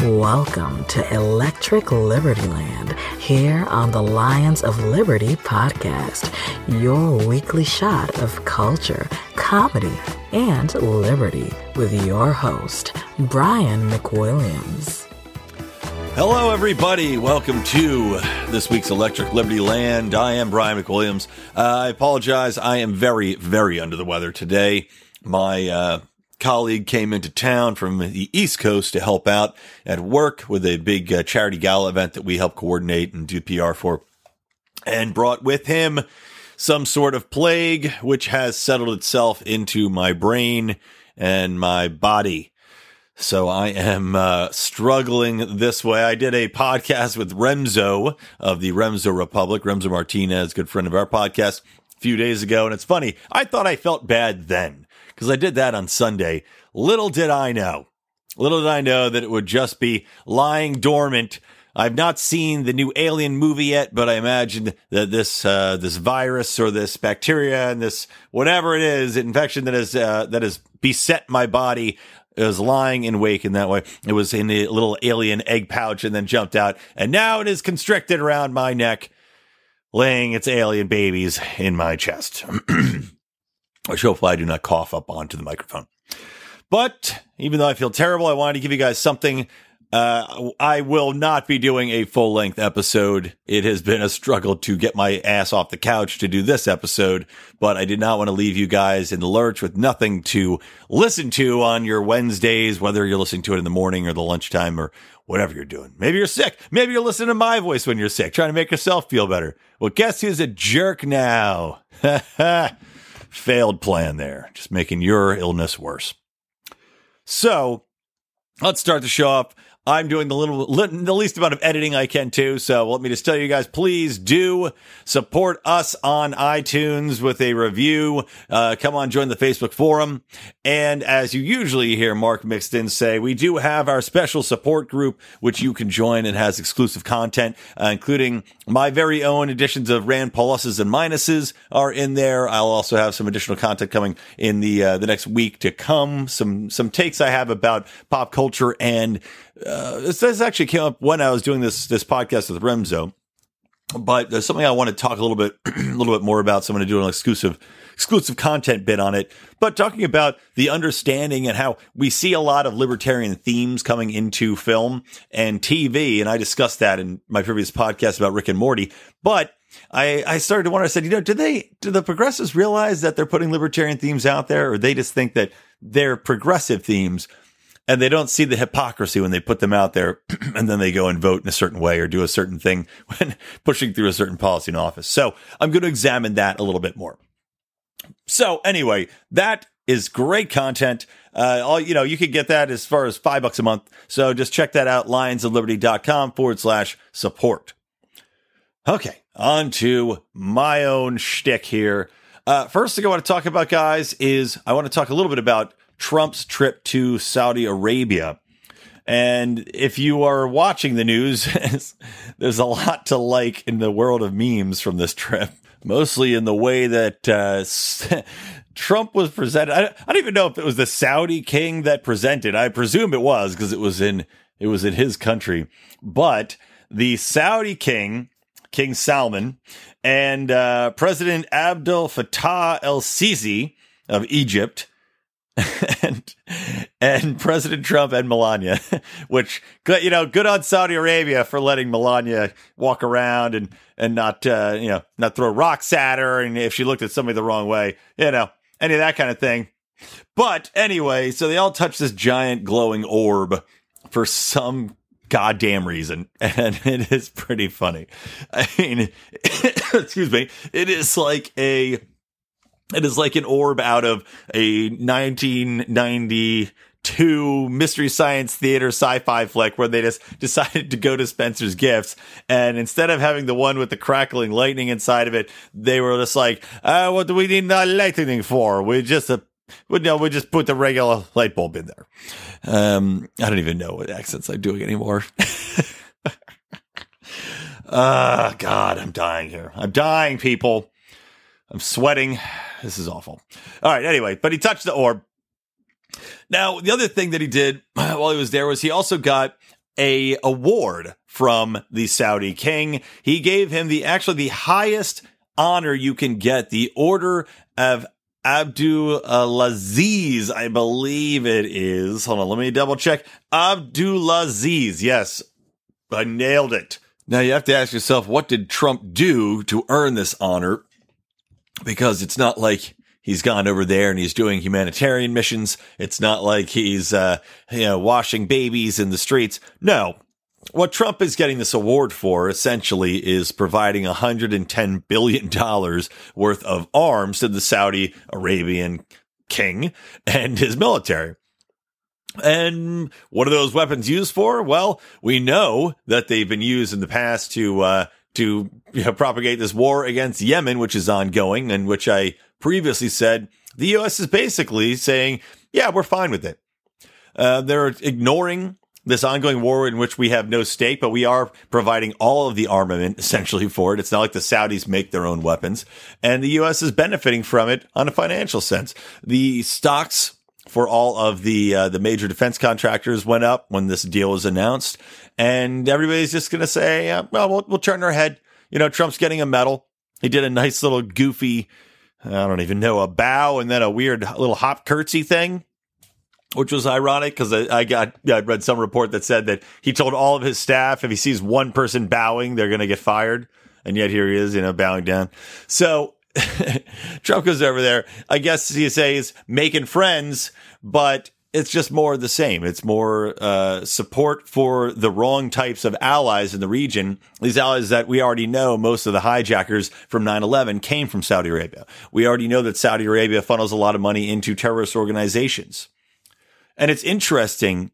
Welcome to Electric Libertyland, here on the Lions of Liberty podcast, your weekly shot of culture, comedy, and liberty with your host, Brian McWilliams. Hello, everybody. Welcome to this week's Electric Libertyland. I am Brian McWilliams. I apologize. I am very, very under the weather today. My colleague came into town from the East Coast to help out at work with a big charity gala event that we help coordinate and do PR for, and brought with him some sort of plague which has settled itself into my brain and my body. So I am struggling this way. I did a podcast with Remzo of the Remzo Republic, Remzo Martinez, good friend of our podcast, a few days ago. And it's funny, I thought I felt bad then because I did that on Sunday. Little did I know that it would just be lying dormant. I've not seen the new Alien movie yet, but I imagine that this virus or this bacteria and this whatever it is, infection that has beset my body is lying in wake in that way. It was in a little alien egg pouch and then jumped out, and now it is constricted around my neck, laying its alien babies in my chest. Which hopefully I do not cough up onto the microphone. But even though I feel terrible, I wanted to give you guys something. I will not be doing a full-length episode. It has been a struggle to get my ass off the couch to do this episode, but I did not want to leave you guys in the lurch with nothing to listen to on your Wednesdays, whether you're listening to it in the morning or the lunchtime or whatever you're doing. Maybe you're sick. Maybe you're listening to my voice when you're sick, trying to make yourself feel better. Well, guess who's a jerk now? Failed plan there, just making your illness worse. So let's start the show off. I'm doing the least amount of editing I can too. So let me just tell you guys, please do support us on iTunes with a review. Come on, join the Facebook forum. And as you usually hear Mark Mixton say, we do have our special support group, which you can join and has exclusive content, including my very own editions of Rand Pluses and Minuses are in there. I'll also have some additional content coming in the next week to come. Some takes I have about pop culture, and this actually came up when I was doing this podcast with Remzo, but there's something I want to talk a little bit more about. So I'm going to do an exclusive content bit on it, but talking about the understanding and how we see a lot of libertarian themes coming into film and TV. And I discussed that in my previous podcast about Rick and Morty, but I started to wonder, I said, do the progressives realize that they're putting libertarian themes out there, or they just think that they're progressive themes and they don't see the hypocrisy when they put them out there and then they go and vote in a certain way or do a certain thing when pushing through a certain policy in office? So I'm going to examine that a little bit more. So anyway, that is great content. You can get that as far as $5 a month. So just check that out, lionsofliberty.com/support. Okay, on to my own shtick here. First thing I want to talk about, guys, is I want to talk a little bit about Trump's trip to Saudi Arabia. And if you are watching the news, there's a lot to like in the world of memes from this trip, mostly in the way that Trump was presented. I don't even know if it was the Saudi king that presented. I presume it was, because it was in his country. But the Saudi king, King Salman, and President Abdul Fattah el-Sisi of Egypt, and President Trump and Melania, which, good on Saudi Arabia for letting Melania walk around and not throw rocks at her, and if she looked at somebody the wrong way, any of that kind of thing. But anyway, so they all touch this giant glowing orb for some goddamn reason, and it is pretty funny. I mean, excuse me, it is like an orb out of a 1992 Mystery Science Theater sci-fi flick where they just decided to go to Spencer's Gifts, and instead of having the one with the crackling lightning inside of it, they were just like, what do we need the lightning for? We just put the regular light bulb in there. I don't even know what accents I'm doing anymore. God, I'm dying here. I'm dying, people. I'm sweating. This is awful. All right. Anyway, but he touched the orb. Now, the other thing that he did while he was there was he also got a award from the Saudi king. He gave him the highest honor you can get, the Order of Abdul Aziz, I believe it is. Hold on, let me double check. Abdul Aziz. Yes, I nailed it. Now you have to ask yourself, what did Trump do to earn this honor? Because it's not like he's gone over there and he's doing humanitarian missions. It's not like he's, washing babies in the streets. No. What Trump is getting this award for, essentially, is providing $110 billion worth of arms to the Saudi Arabian king and his military. And what are those weapons used for? Well, we know that they've been used in the past to propagate this war against Yemen, which is ongoing, and which I previously said the U.S. is basically saying, yeah, we're fine with it. They're ignoring this ongoing war in which we have no stake, but we are providing all of the armament essentially for it. It's not like the Saudis make their own weapons, and the U.S. is benefiting from it on a financial sense. The stocks for all of the major defense contractors went up when this deal was announced, and everybody's just going to say, we'll turn our head. Trump's getting a medal. He did a nice little goofy, I don't even know, a bow and then a weird little hop curtsy thing, which was ironic because I read some report that said that he told all of his staff if he sees one person bowing, they're going to get fired. And yet here he is, bowing down. So Trump goes over there. I guess CSA is making friends, but it's just more of the same. It's more support for the wrong types of allies in the region. These allies that we already know, most of the hijackers from 9/11 came from Saudi Arabia. We already know that Saudi Arabia funnels a lot of money into terrorist organizations. And it's interesting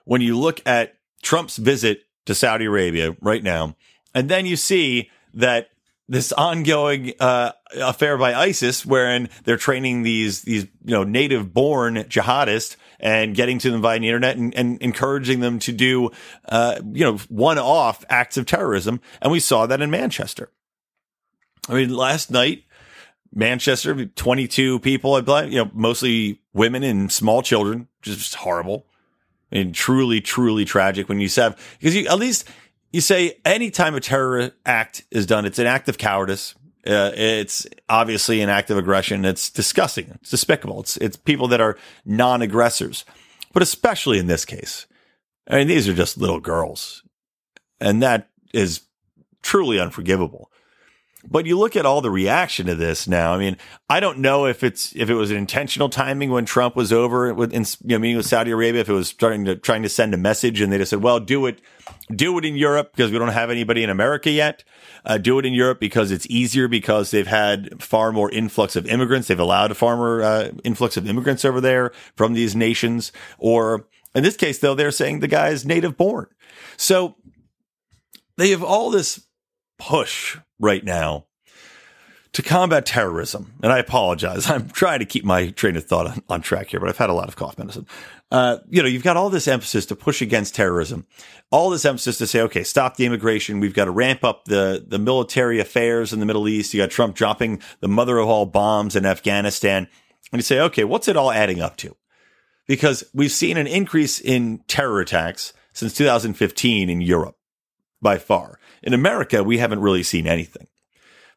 when you look at Trump's visit to Saudi Arabia right now, and then you see that this ongoing affair by ISIS, wherein they're training these native-born jihadists and getting to them via the internet and encouraging them to do one-off acts of terrorism, and we saw that in Manchester. I mean, last night, Manchester, 22 people, I believe, mostly women and small children, just horrible. I mean, truly, truly tragic when because at least you say any time a terror act is done, it's an act of cowardice. It's obviously an act of aggression. It's disgusting. It's despicable. It's people that are non-aggressors, but especially in this case. I mean, these are just little girls, and that is truly unforgivable. But you look at all the reaction to this now. I mean, I don't know if it was an intentional timing when Trump was over meeting with Saudi Arabia, if it was trying to send a message and they just said, well, do it in Europe because we don't have anybody in America yet. Do it in Europe because it's easier because they've had far more influx of immigrants. They've allowed a far more influx of immigrants over there from these nations. Or in this case, though, they're saying the guy is native born. So they have all this push right now to combat terrorism. And I apologize. I'm trying to keep my train of thought on track here, but I've had a lot of cough medicine. You've got all this emphasis to push against terrorism, all this emphasis to say, okay, stop the immigration. We've got to ramp up the military affairs in the Middle East. You got Trump dropping the mother of all bombs in Afghanistan. And you say, okay, what's it all adding up to? Because we've seen an increase in terror attacks since 2015 in Europe by far. In America, we haven't really seen anything.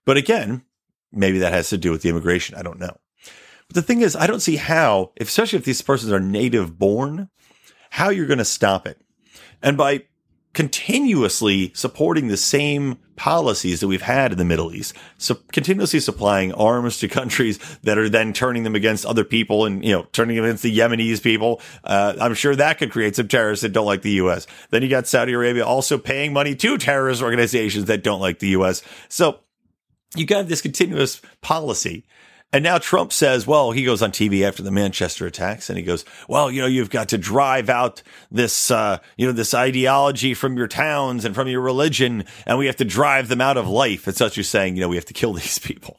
But again, maybe that has to do with the immigration. I don't know. But the thing is, I don't see how, especially if these persons are native born, how you're going to stop it. And by continuously supporting the same policies that we've had in the Middle East, so continuously supplying arms to countries that are then turning them against other people and, turning them against the Yemenis people. I'm sure that could create some terrorists that don't like the U.S. Then you got Saudi Arabia also paying money to terrorist organizations that don't like the U.S. So you got this continuous policy. And now Trump says, well, he goes on TV after the Manchester attacks and he goes, well, you've got to drive out this, this ideology from your towns and from your religion, and we have to drive them out of life. It's such as saying, we have to kill these people.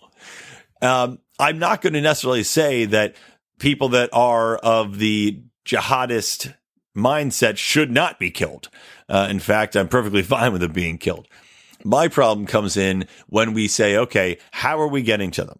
I'm not going to necessarily say that people that are of the jihadist mindset should not be killed. In fact, I'm perfectly fine with them being killed. My problem comes in when we say, okay, how are we getting to them?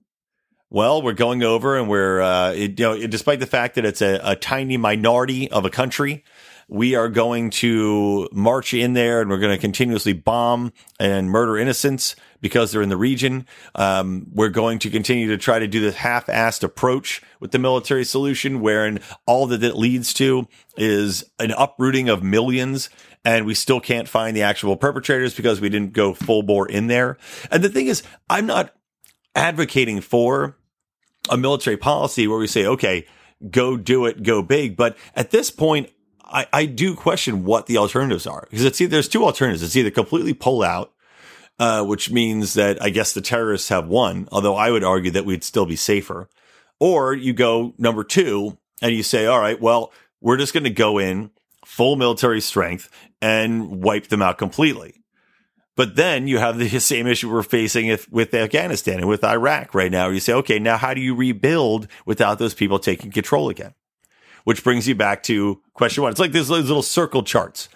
well, we're going over and despite the fact that it's a tiny minority of a country, we are going to march in there and we're going to continuously bomb and murder innocents because they're in the region. We're going to continue to try to do this half-assed approach with the military solution, wherein all that it leads to is an uprooting of millions, and we still can't find the actual perpetrators because we didn't go full bore in there. And the thing is, I'm not advocating for a military policy where we say, okay, go do it, go big. But at this point, I do question what the alternatives are, because there's two alternatives. It's either completely pull out, which means that I guess the terrorists have won, although I would argue that we'd still be safer. Or you go number two and you say, all right, well, we're just going to go in full military strength and wipe them out completely. But then you have the same issue we're facing with Afghanistan and with Iraq right now. You say, okay, now how do you rebuild without those people taking control again? Which brings you back to question one. It's like these little circle charts,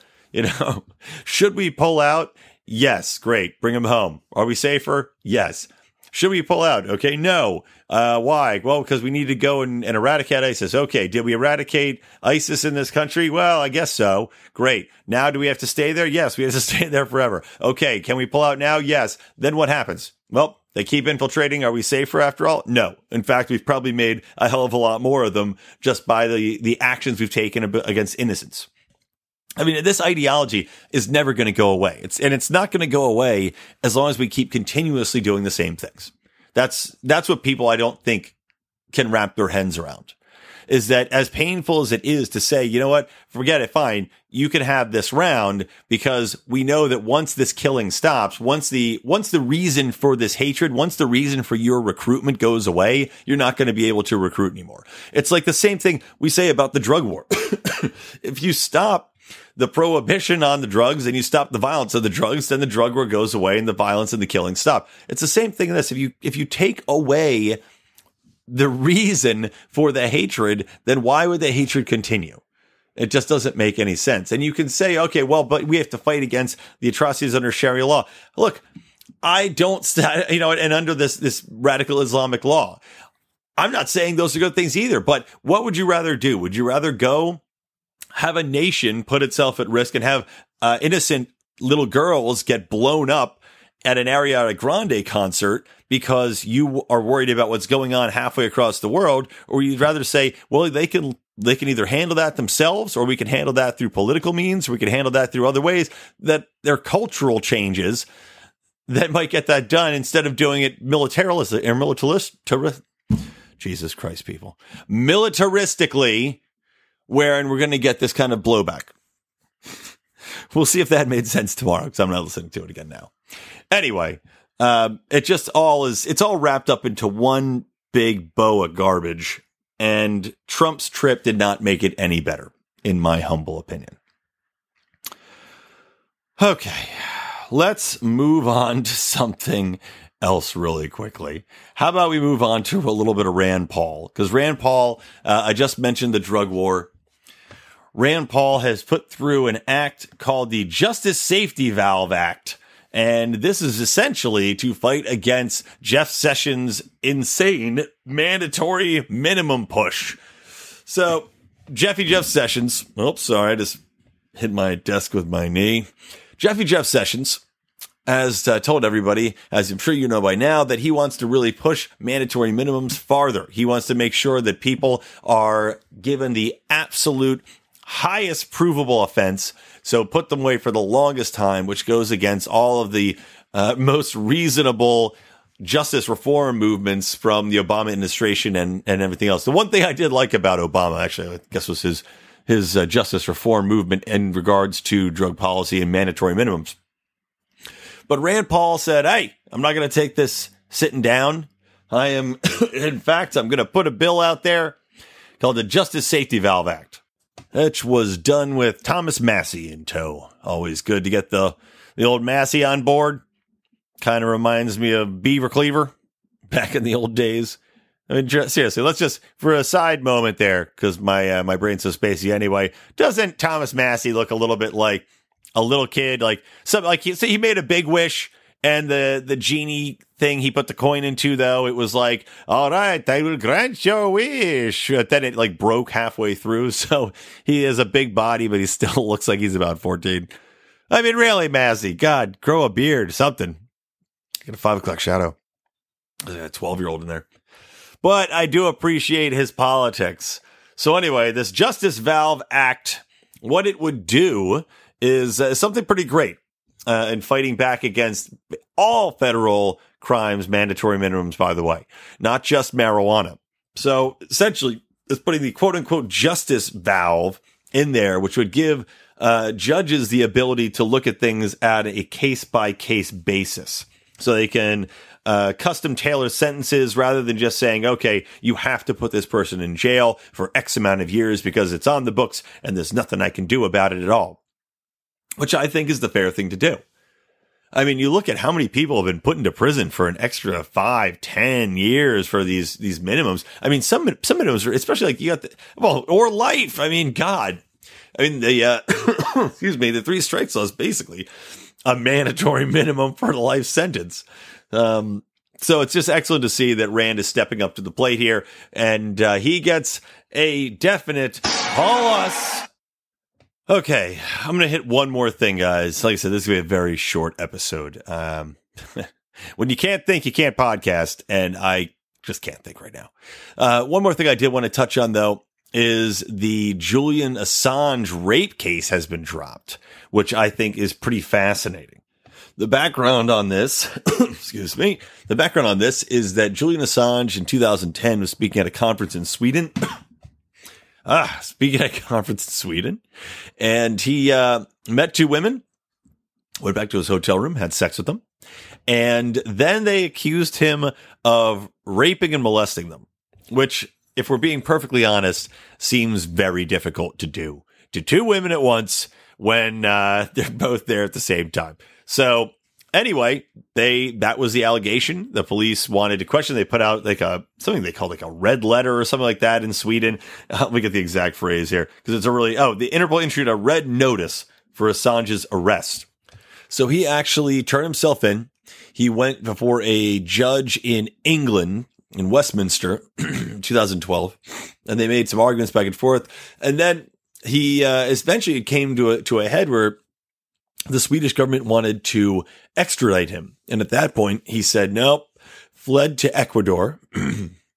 Should we pull out? Yes. Great. Bring them home. Are we safer? Yes. Should we pull out? Okay. No. Why? Well, because we need to go and eradicate ISIS. Okay. Did we eradicate ISIS in this country? Well, I guess so. Great. Now do we have to stay there? Yes. We have to stay there forever. Okay. Can we pull out now? Yes. Then what happens? Well, they keep infiltrating. Are we safer after all? No. In fact, we've probably made a hell of a lot more of them just by the actions we've taken against innocents. I mean, this ideology is never going to go away. It's not going to go away as long as we keep continuously doing the same things. That's what people, I don't think, can wrap their heads around. Is that as painful as it is to say, you know what, forget it, fine, you can have this round, because we know that once this killing stops, once the reason for this hatred, once the reason for your recruitment goes away, you're not going to be able to recruit anymore. It's like the same thing we say about the drug war. If you stop the prohibition on the drugs and you stop the violence of the drugs, then the drug war goes away and the violence and the killing stop. It's the same thing in this. If you take away the reason for the hatred, then why would the hatred continue? It just doesn't make any sense. And you can say, okay, well, but we have to fight against the atrocities under Sharia law. Look, I don't, and under this radical Islamic law, I'm not saying those are good things either, but what would you rather do? Would you rather go have a nation put itself at risk and have innocent little girls get blown up at an Ariana Grande concert because you are worried about what's going on halfway across the world? Or you'd rather say, well, they can either handle that themselves, or we can handle that through political means, or we can handle that through other ways, that they're cultural changes that might get that done instead of doing it Jesus Christ, people, militaristically, wherein we're going to get this kind of blowback. We'll see if that made sense tomorrow, because I'm not listening to it again now. Anyway, it's all wrapped up into one big bow of garbage, and Trump's trip did not make it any better, in my humble opinion. Okay, let's move on to something else really quickly. How about we move on to a little bit of Rand Paul? Because Rand Paul, I just mentioned the drug war. Rand Paul has put through an act called the Justice Safety Valve Act. And this is essentially to fight against Jeff Sessions' insane mandatory minimum push. So, Jeff Sessions, I just hit my desk with my knee. Jeff Sessions has told everybody, as I'm sure you know by now, that he wants to really push mandatory minimums farther. He wants to make sure that people are given the absolute highest provable offense, so put them away for the longest time, which goes against all of the most reasonable justice reform movements from the Obama administration and everything else. The one thing I did like about Obama, actually, I guess, was his justice reform movement in regards to drug policy and mandatory minimums. But Rand Paul said, hey, I'm not going to take this sitting down. In fact, I'm going to put a bill out there called the Justice Safety Valve Act, which was done with Thomas Massie in tow. Always good to get the old Massie on board. Kind of reminds me of Beaver Cleaver back in the old days. I mean, seriously, let's just, for a side moment there, because my brain's so spacey anyway, doesn't Thomas Massie look a little bit like a little kid? Like, he made a big wish And the genie thing he put the coin into, though, it was like, all right, I will grant your wish. But then it like broke halfway through. So he has a big body, but he still looks like he's about 14. I mean, really, Mazzy, God, grow a beard, something. Get a 5 o'clock shadow. There's a 12-year-old in there. But I do appreciate his politics. So anyway, this Justice Valve Act, what it would do is something pretty great. And fighting back against all federal crimes, mandatory minimums, by the way, not just marijuana. So essentially, it's putting the quote unquote justice valve in there, which would give judges the ability to look at things at a case by case basis. So they can custom tailor sentences rather than just saying, okay, you have to put this person in jail for X amount of years because it's on the books and there's nothing I can do about it at all. Which I think is the fair thing to do. I mean, you look at how many people have been put into prison for an extra 5, 10 years for these minimums. I mean, some minimums are, especially like you got or life. I mean, God. I mean, the, excuse me, the 3 strikes law is basically a mandatory minimum for the life sentence. So it's just excellent to see that Rand is stepping up to the plate here, and he gets a definite call us. Okay, I'm going to hit one more thing, guys. Like I said, this is going to be a very short episode. When you can't think, you can't podcast, and I just can't think right now. One more thing I did want to touch on, though, is the Julian Assange rape case has been dropped, which I think is pretty fascinating. The background on this, excuse me, the background on this is that Julian Assange in 2010 was speaking at a conference in Sweden. Speaking at a conference in Sweden, and he met 2 women, went back to his hotel room, had sex with them, and then they accused him of raping and molesting them, which, if we're being perfectly honest, seems very difficult to do to 2 women at once when they're both there at the same time. So anyway, that was the allegation. The police wanted to question. They put out like something they called like a red letter or something like that in Sweden. Let me get the exact phrase here because it's the Interpol issued a red notice for Assange's arrest. So he actually turned himself in. He went before a judge in England, in Westminster, 2012, and they made some arguments back and forth. And then he eventually came to a head where the Swedish government wanted to extradite him. And at that point, he said, nope, fled to Ecuador,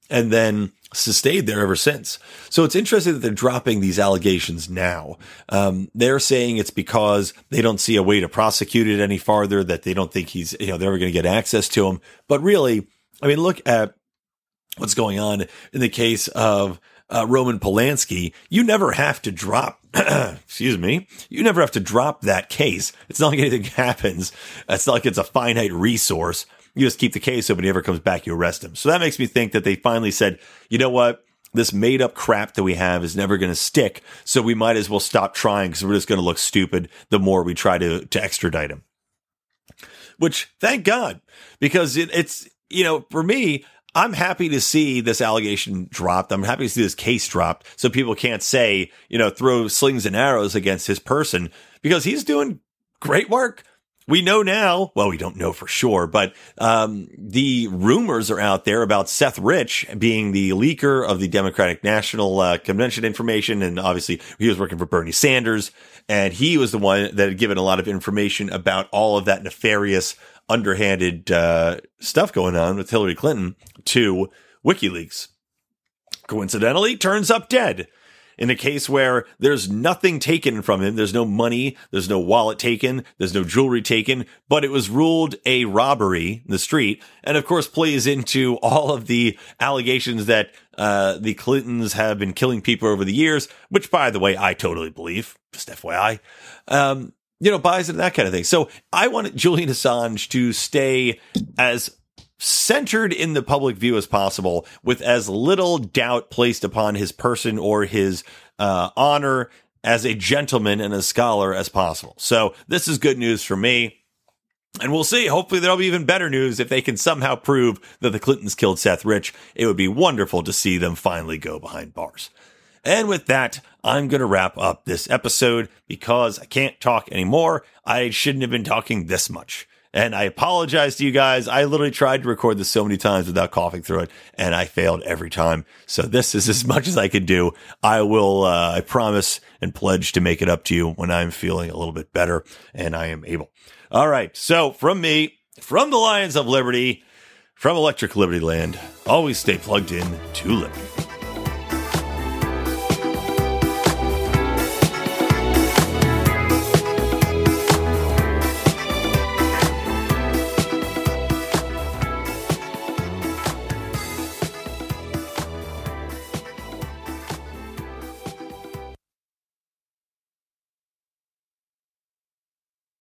and then stayed there ever since. So it's interesting that they're dropping these allegations now. They're saying it's because they don't see a way to prosecute it any farther, that they don't think they're ever going to get access to him. But really, I mean, look at what's going on in the case of Roman Polanski. You never have to drop, excuse me, you never have to drop that case. It's not like anything happens. It's not like it's a finite resource. You just keep the case open. He ever comes back, you arrest him. So that makes me think that they finally said, you know what? This made up crap that we have is never going to stick. So we might as well stop trying because we're just going to look stupid the more we try to extradite him. Which, thank God, because it's, for me, I'm happy to see this allegation dropped. I'm happy to see this case dropped so people can't say, throw slings and arrows against his person because he's doing great work. We know now, well, we don't know for sure, but the rumors are out there about Seth Rich being the leaker of the Democratic National Convention information. And obviously he was working for Bernie Sanders, and he was the one that had given a lot of information about all of that nefarious, underhanded stuff going on with Hillary Clinton to WikiLeaks. Coincidentally, turns up dead. In a case where there's nothing taken from him, there's no money, there's no wallet taken, there's no jewelry taken, but it was ruled a robbery in the street, and of course plays into all of the allegations that the Clintons have been killing people over the years, which, by the way, I totally believe, just FYI, buys into that kind of thing. So I want Julian Assange to stay as centered in the public view as possible, with as little doubt placed upon his person or his honor as a gentleman and a scholar as possible. So this is good news for me. And we'll see. Hopefully there'll be even better news if they can somehow prove that the Clintons killed Seth Rich. It would be wonderful to see them finally go behind bars. And with that, I'm going to wrap up this episode because I can't talk anymore. I shouldn't have been talking this much. And I apologize to you guys. I literally tried to record this so many times without coughing through it, and I failed every time. So this is as much as I can do. I will, I promise and pledge to make it up to you when I'm feeling a little bit better and I am able. All right. So from me, from the Lions of Liberty, from Electric Liberty Land, always stay plugged in to Liberty.